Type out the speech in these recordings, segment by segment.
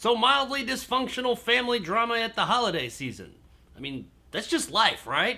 So mildly dysfunctional family drama at the holiday season. I mean, that's just life, right?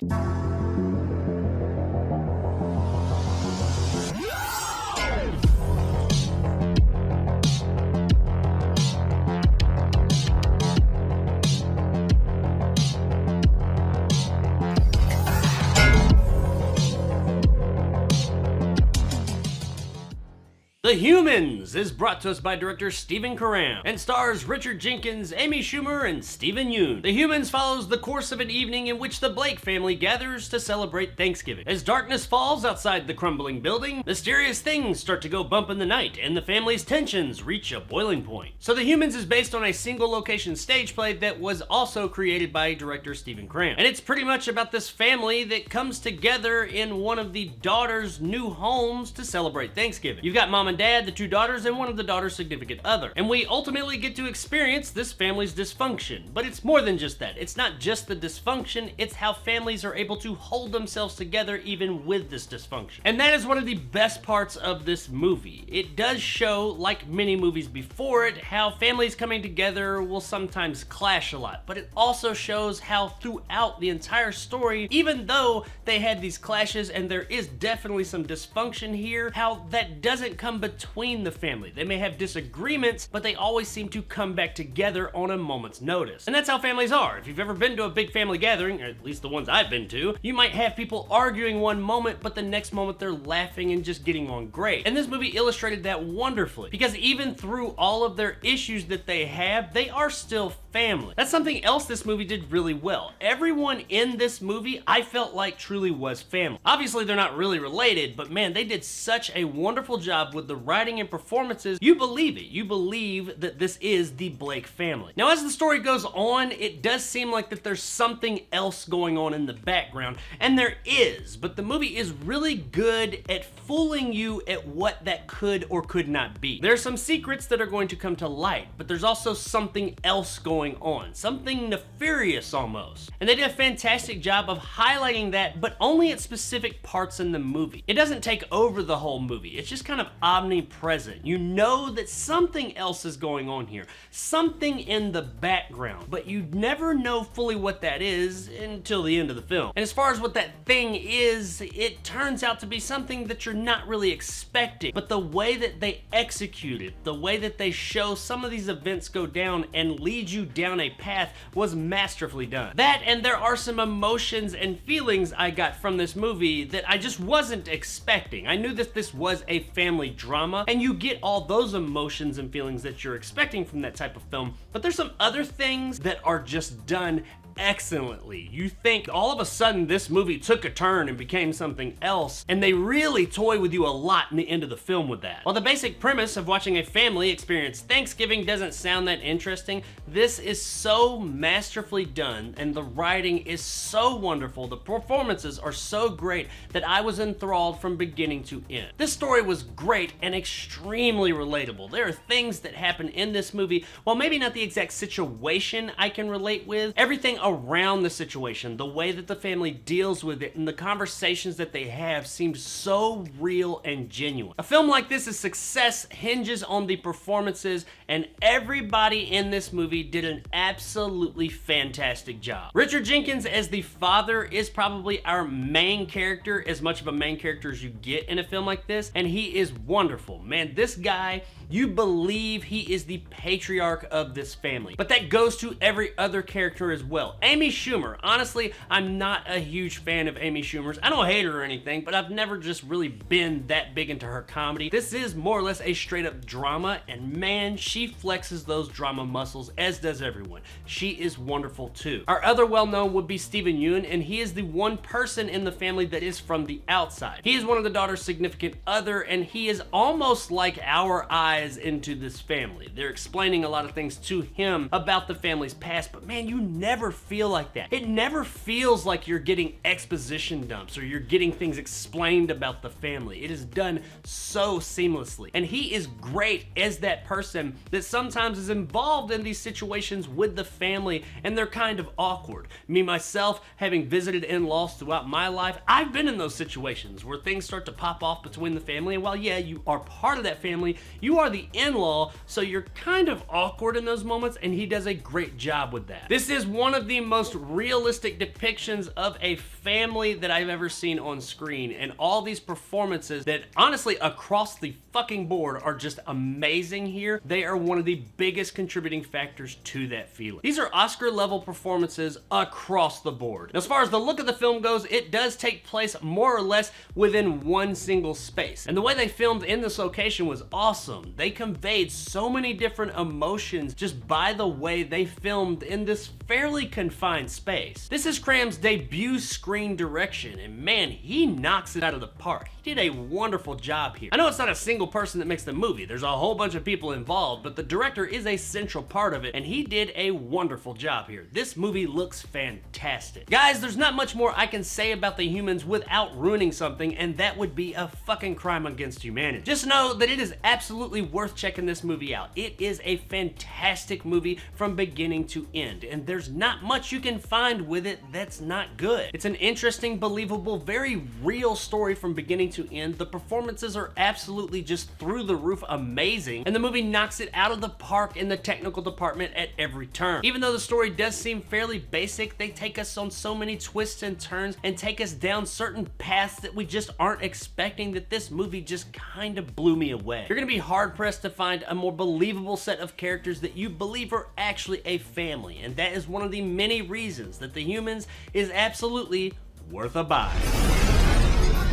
The Humans is brought to us by director Stephen Karam and stars Richard Jenkins, Amy Schumer, and Stephen Yeun. The Humans follows the course of an evening in which the Blake family gathers to celebrate Thanksgiving. As darkness falls outside the crumbling building, mysterious things start to go bump in the night, and the family's tensions reach a boiling point. So The Humans is based on a single location stage play that was also created by director Stephen Karam. And it's pretty much about this family that comes together in one of the daughter's new homes to celebrate Thanksgiving. You've got mom and dad, the two daughters, and one of the daughter's significant other. And we ultimately get to experience this family's dysfunction. But it's more than just that. It's not just the dysfunction, it's how families are able to hold themselves together even with this dysfunction. And that is one of the best parts of this movie. It does show, like many movies before it, how families coming together will sometimes clash a lot. But it also shows how throughout the entire story, even though they had these clashes and there is definitely some dysfunction here, how that doesn't come between the family. They may have disagreements, but they always seem to come back together on a moment's notice. And that's how families are. If you've ever been to a big family gathering, or at least the ones I've been to, you might have people arguing one moment, but the next moment they're laughing and just getting on great. And this movie illustrated that wonderfully, because even through all of their issues that they have, they are still family. That's something else this movie did really well. Everyone in this movie, I felt like truly was family. Obviously, they're not really related, but man, they did such a wonderful job with the writing and performances. You believe it. You believe that this is the Blake family. Now, as the story goes on, it does seem like that there's something else going on in the background, and there is, but the movie is really good at fooling you at what that could or could not be. There's some secrets that are going to come to light, but there's also something else going on, something nefarious almost. And they did a fantastic job of highlighting that, but only at specific parts in the movie. It doesn't take over the whole movie. It's just kind of omnipresent. You know that something else is going on here, something in the background, but you never know fully what that is until the end of the film. And as far as what that thing is, it turns out to be something that you're not really expecting, but the way that they execute it, the way that they show some of these events go down and lead you down a path was masterfully done. That, and there are some emotions and feelings I got from this movie that I just wasn't expecting. I knew that this was a family drama, and you get all those emotions and feelings that you're expecting from that type of film, but there's some other things that are just done excellently. You think all of a sudden this movie took a turn and became something else, and they really toy with you a lot in the end of the film with that. While the basic premise of watching a family experience Thanksgiving doesn't sound that interesting, this is so masterfully done, and the writing is so wonderful, the performances are so great that I was enthralled from beginning to end. This story was great and extremely relatable. There are things that happen in this movie, while maybe not the exact situation I can relate with, everything around the situation, the way that the family deals with it, and the conversations that they have seems so real and genuine. A film like this' success hinges on the performances, and everybody in this movie did an absolutely fantastic job. Richard Jenkins as the father is probably our main character, as much of a main character as you get in a film like this, and he is wonderful. Man, this guy, you believe he is the patriarch of this family. But that goes to every other character as well. Amy Schumer, honestly, I'm not a huge fan of Amy Schumer's. I don't hate her or anything, but I've never just really been that big into her comedy. This is more or less a straight up drama, and man, she flexes those drama muscles, as does everyone. She is wonderful too. Our other well-known would be Stephen Yeun, and he is the one person in the family that is from the outside. He is one of the daughter's significant other, and he is almost like our eyes into this family. They're explaining a lot of things to him about the family's past, but man, you never feel like that. It never feels like you're getting exposition dumps or you're getting things explained about the family. It is done so seamlessly. And he is great as that person that sometimes is involved in these situations with the family, and they're kind of awkward. Me, myself, having visited in-laws throughout my life, I've been in those situations where things start to pop off between the family, and while yeah, you are part of that family, you are are the in-law, so you're kind of awkward in those moments, and he does a great job with that. This is one of the most realistic depictions of a family that I've ever seen on screen, and all these performances that honestly across the fucking board are just amazing here. They are one of the biggest contributing factors to that feeling. These are Oscar level performances across the board. Now, as far as the look of the film goes, it does take place more or less within one single space. And the way they filmed in this location was awesome. They conveyed so many different emotions just by the way they filmed in this fairly confined space. This is Cram's debut screen direction, and man, he knocks it out of the park. He did a wonderful job here. I know it's not a single person that makes the movie. There's a whole bunch of people involved, but the director is a central part of it, and he did a wonderful job here. This movie looks fantastic. Guys, there's not much more I can say about The Humans without ruining something, and that would be a fucking crime against humanity. Just know that it is absolutely worth checking this movie out. It is a fantastic movie from beginning to end, and there's not much you can find with it that's not good. It's an interesting, believable, very real story from beginning to end. The performances are absolutely just through the roof amazing, and the movie knocks it out of the park in the technical department at every turn. Even though the story does seem fairly basic, they take us on so many twists and turns and take us down certain paths that we just aren't expecting, that this movie just kind of blew me away. You're gonna be hard pressed to find a more believable set of characters that you believe are actually a family, and that is one of the many reasons that The Humans is absolutely worth a buy.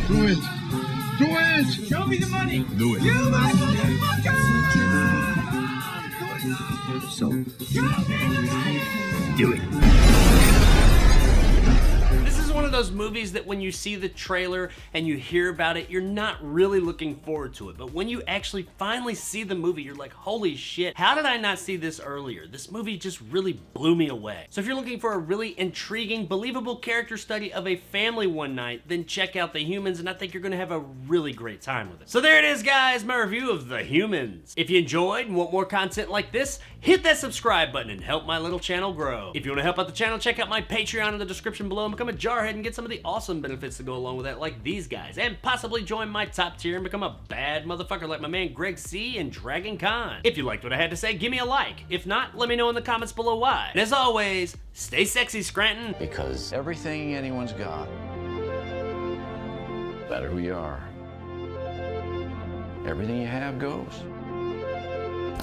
Do it! Do it! Show me the money! Do it! You my motherfucker! So, Show me the money! do it! This is one of those movies that when you see the trailer and you hear about it, you're not really looking forward to it. But when you actually finally see the movie, you're like, holy shit, how did I not see this earlier? This movie just really blew me away. So if you're looking for a really intriguing, believable character study of a family one night, then check out The Humans, and I think you're gonna have a really great time with it. So there it is, guys, my review of The Humans. If you enjoyed and want more content like this, hit that subscribe button and help my little channel grow. If you wanna help out the channel, check out my Patreon in the description below and become a jarhead and get some of the awesome benefits that go along with that, like these guys, and possibly join my top tier and become a bad motherfucker like my man Greg C and Dragon Con. If you liked what I had to say, give me a like. If not, let me know in the comments below why. And as always, stay sexy, Scranton. Because everything anyone's got, no matter who you are, everything you have goes.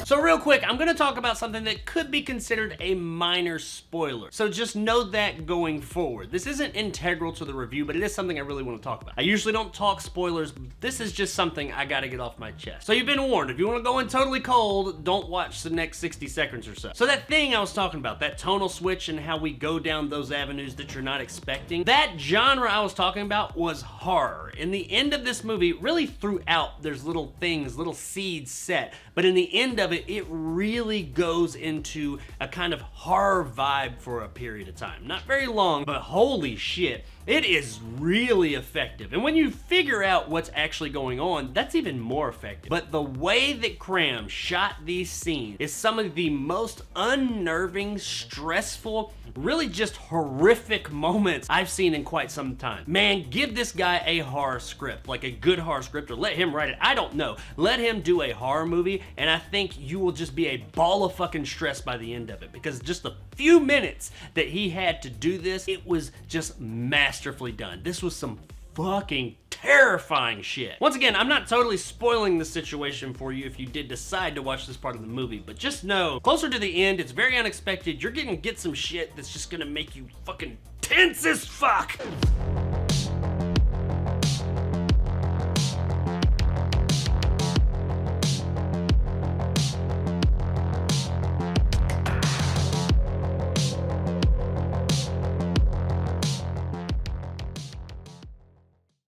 So real quick, I'm gonna talk about something that could be considered a minor spoiler. So just know that going forward. This isn't integral to the review, but it is something I really want to talk about. I usually don't talk spoilers, but this is just something I gotta get off my chest. So you've been warned. If you want to go in totally cold, don't watch the next 60 seconds or so. So that thing I was talking about, that tonal switch and how we go down those avenues that you're not expecting, that genre I was talking about was horror. In the end of this movie, really throughout, there's little things, little seeds set, but in the end of it really goes into a kind of horror vibe for a period of time. Not very long, but holy shit, it is really effective. And when you figure out what's actually going on, that's even more effective. But the way that Cram shot these scenes is some of the most unnerving, stressful, really just horrific moments I've seen in quite some time. Man, give this guy a horror script, like a good horror script, or let him write it. I don't know. Let him do a horror movie, and I think you will just be a ball of fucking stress by the end of it, because just the few minutes that he had to do this, it was just masterfully done. This was some fucking terrifying shit. Once again, I'm not totally spoiling the situation for you if you did decide to watch this part of the movie, but just know, closer to the end, it's very unexpected. You're gonna get some shit that's just gonna make you fucking tense as fuck.